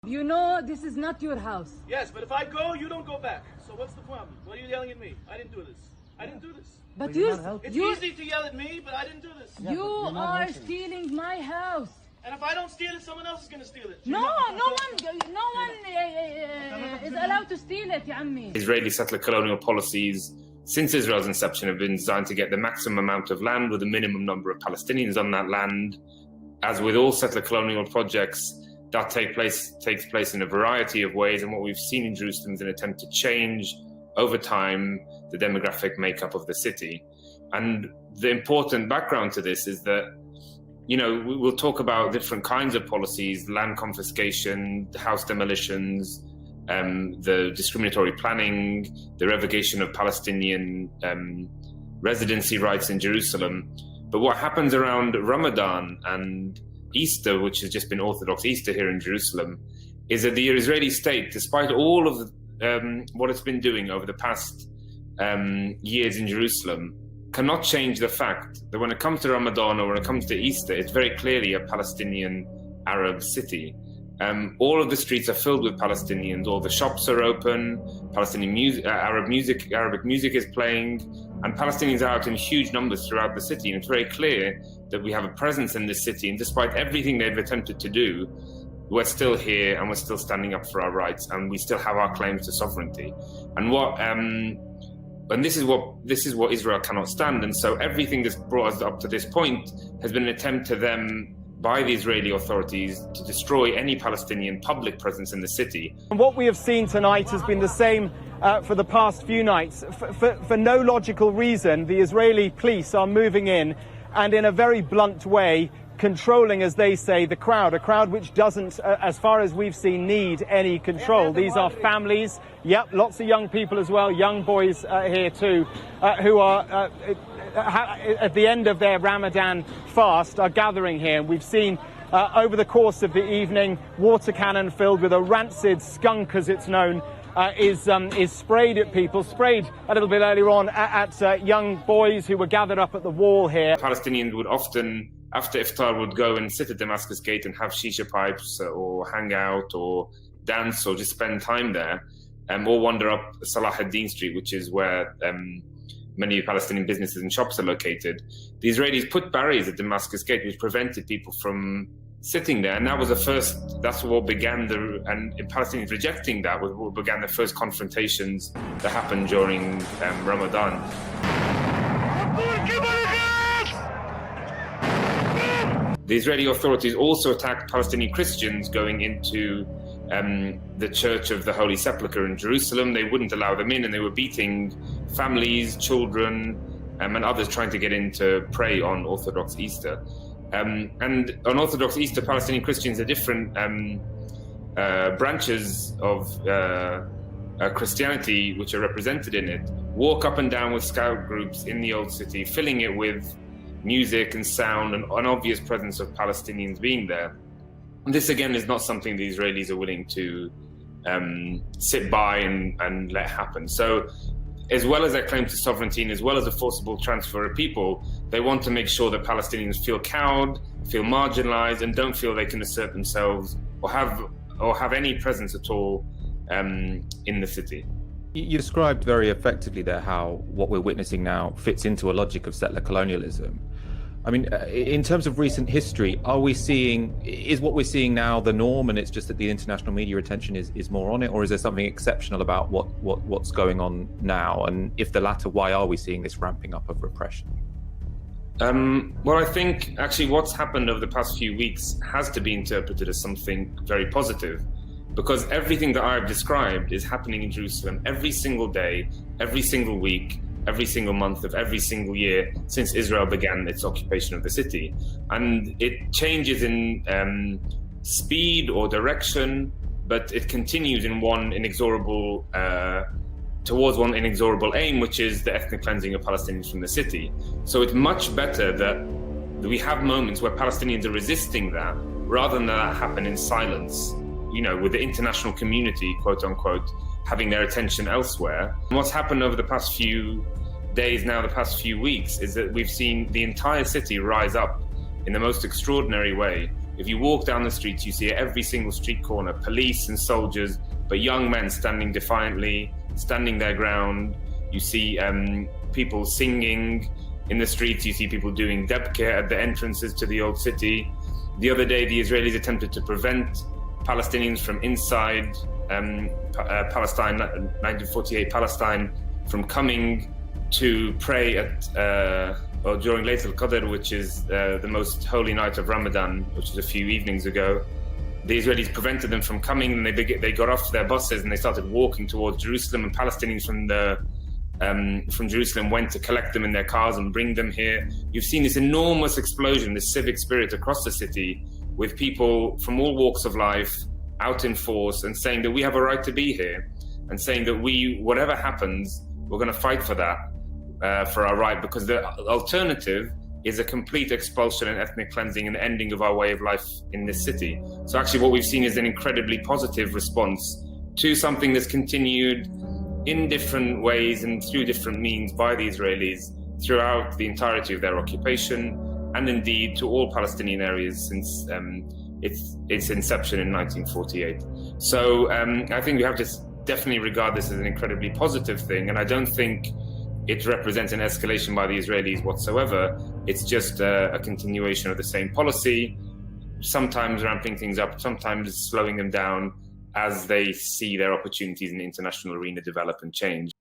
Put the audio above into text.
You know this is not your house. Yes, but if I go, you don't go back. So what's the problem? Why are you yelling at me? I didn't do this. I didn't do this. But It's easy to yell at me, but I didn't do this. You are stealing my house. And if I don't steal it, someone else is going to steal it. No one is allowed to steal it, ya ammi. Israeli settler colonial policies since Israel's inception have been designed to get the maximum amount of land with a minimum number of Palestinians on that land. As with all settler colonial projects, that takes place in a variety of ways, and what we've seen in Jerusalem is an attempt to change over time the demographic makeup of the city. And the important background to this is that, you know, we'll talk about different kinds of policies: land confiscation, house demolitions, the discriminatory planning, the revocation of Palestinian residency rights in Jerusalem. But what happens around Ramadan and Easter, which has just been Orthodox Easter here in Jerusalem, is that the Israeli state, despite all of what it's been doing over the past years in Jerusalem, cannot change the fact that when it comes to Ramadan or when it comes to Easter, it's very clearly a Palestinian Arab city. All of the streets are filled with Palestinians. All the shops are open. Palestinian music, Arabic music is playing, and Palestinians are out in huge numbers throughout the city. And it's very clear that we have a presence in this city. And despite everything they've attempted to do, we're still here and we're still standing up for our rights, and we still have our claims to sovereignty. And this is what Israel cannot stand. And so everything that's brought us up to this point has been an attempt to them, by the Israeli authorities, to destroy any Palestinian public presence in the city. And what we have seen tonight has been the same for the past few nights. For no logical reason, the Israeli police are moving in and in a very blunt way controlling, as they say, the crowd, a crowd which doesn't, as far as we've seen, need any control. These are families, yep, lots of young people as well, young boys here too, who are at the end of their Ramadan fast are gathering here. We've seen over the course of the evening, water cannon filled with a rancid skunk, as it's known, is sprayed at people, sprayed a little bit earlier on at young boys who were gathered up at the wall here. Palestinians would often, after iftar, would go and sit at Damascus Gate and have shisha pipes or hang out or dance or just spend time there, or wander up Salah ad-Din Street, which is where many Palestinian businesses and shops are located. The Israelis put barriers at Damascus Gate which prevented people from sitting there, and that was that's what began and Palestinians rejecting that was what began the first confrontations that happened during Ramadan. The Israeli authorities also attacked Palestinian Christians going into the Church of the Holy Sepulchre in Jerusalem. They wouldn't allow them in, and they were beating families, children, and others trying to get in to pray on Orthodox Easter. And on Orthodox Easter, Palestinian Christians are different branches of Christianity which are represented in it, walk up and down with scout groups in the old city, filling it with music and sound and an obvious presence of Palestinians being there. And this again is not something the Israelis are willing to sit by and let happen. So as well as their claim to sovereignty and as well as a forcible transfer of people, they want to make sure that Palestinians feel cowed, feel marginalized, and don't feel they can assert themselves or have any presence at all in the city. You described very effectively there how what we're witnessing now fits into a logic of settler colonialism. I mean, in terms of recent history, is what we're seeing now the norm, and it's just that the international media attention is more on it, or is there something exceptional about what's going on now? And if the latter, why are we seeing this ramping up of repression? Well, I think actually what's happened over the past few weeks has to be interpreted as something very positive, because everything that I've described is happening in Jerusalem every single day, every single week, every single month of every single year since Israel began its occupation of the city. And it changes in speed or direction, but it continues in towards one inexorable aim, which is the ethnic cleansing of Palestinians from the city. So it's much better that we have moments where Palestinians are resisting that, rather than that happen in silence, you know, with the international community, quote unquote, having their attention elsewhere. And what's happened over the past few days now, the past few weeks, is that we've seen the entire city rise up in the most extraordinary way If you walk down the streets, you see at every single street corner police and soldiers, but young men standing defiantly, standing their ground. You see people singing in the streets. You see people doing debke at the entrances to the old city. The other day, the Israelis attempted to prevent Palestinians from inside Palestine, 1948 Palestine, from coming to pray at or during Layt al-Qadr, which is the most holy night of Ramadan, which was a few evenings ago. The Israelis prevented them from coming, and they got off their buses and they started walking towards Jerusalem. And Palestinians from Jerusalem went to collect them in their cars and bring them here. You've seen this enormous explosion, this civic spirit across the city, with people from all walks of life out in force and saying that we have a right to be here, and saying that whatever happens, we're going to fight for that. For our right, because the alternative is a complete expulsion and ethnic cleansing and ending of our way of life in this city. So actually what we've seen is an incredibly positive response to something that's continued in different ways and through different means by the Israelis throughout the entirety of their occupation, and indeed to all Palestinian areas since its inception in 1948. So I think we have to definitely regard this as an incredibly positive thing, and I don't think it represents an escalation by the Israelis whatsoever. It's just a continuation of the same policy, sometimes ramping things up, sometimes slowing them down as they see their opportunities in the international arena develop and change.